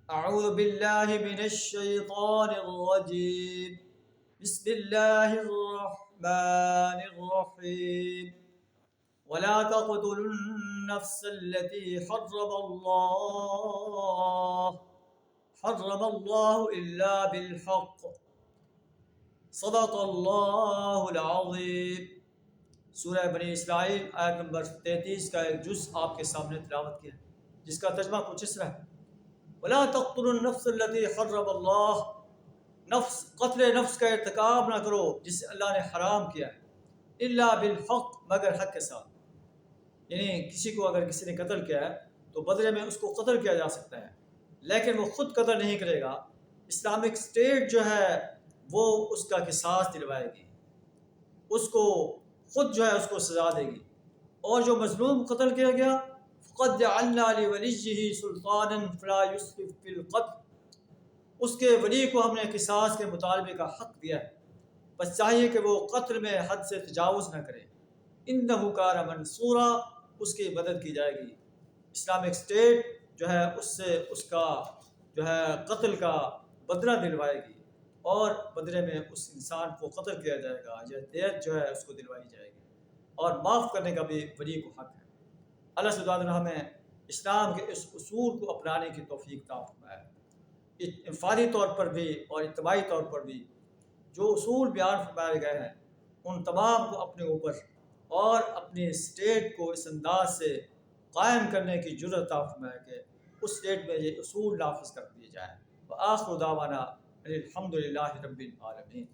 اعوذ باللہ من الشیطان الرجیم بسم اللہ الرحمن الرحیم ولا تقتلوا النفس التي حرم الله إلا بالحق صدق اللہ العظیم۔ سورہ بنی اسرائیل آیت نمبر 33 کا ایک جز آپ کے سامنے تلاوت کیا، جس کا ترجمہ کچھ اس طرح ہے: ولا تقتلوا النفس التي حرم اللہ، قتل نفس کا ارتکاب نہ کرو جسے اللہ نے حرام کیا ہے، الا بالحق، مگر حق کے ساتھ۔ یعنی کسی کو اگر کسی نے قتل کیا ہے تو بدلے میں اس کو قتل کیا جا سکتا ہے، لیکن وہ خود قتل نہیں کرے گا۔ اسلامک اسٹیٹ جو ہے وہ اس کا قصاص دلوائے گی، اس کو خود جو ہے اس کو سزا دے گی۔ اور جو مظلوم قتل کیا گیا، فقد جعلنا لولیہ سلطانا فلا یسرف فی القتل، اس کے ولی کو ہم نے قصاص کے مطالبے کا حق دیا ہے، بس چاہیے کہ وہ قتل میں حد سے تجاوز نہ کرے۔ انہ کان منصورا، اس کی مدد کی جائے گی۔ اسلامک اسٹیٹ جو ہے اس سے اس کا جو ہے قتل کا بدلہ دلوائے گی، اور بدلے میں اس انسان کو قتل کیا جائے گا یا دیت جو ہے اس کو دلوائی جائے گی، اور معاف کرنے کا بھی ولی کو حق ہے۔ اللہ سبحانہ وتعالی ہمیں اسلام کے اس اصول کو اپنانے کی توفیق عطا فرمائے۔ انفرادی طور پر بھی اور اجتماعی طور پر بھی جو اصول بیان فرمائے گئے ہیں، ان تمام کو اپنے اوپر اور اپنی اسٹیٹ کو اس انداز سے قائم کرنے کی جرأت عطا فرمائے کہ اس اسٹیٹ میں یہ اصول نافذ کر دیے جائیں۔ وآخر دعوانا الحمد للہ رب العالمین۔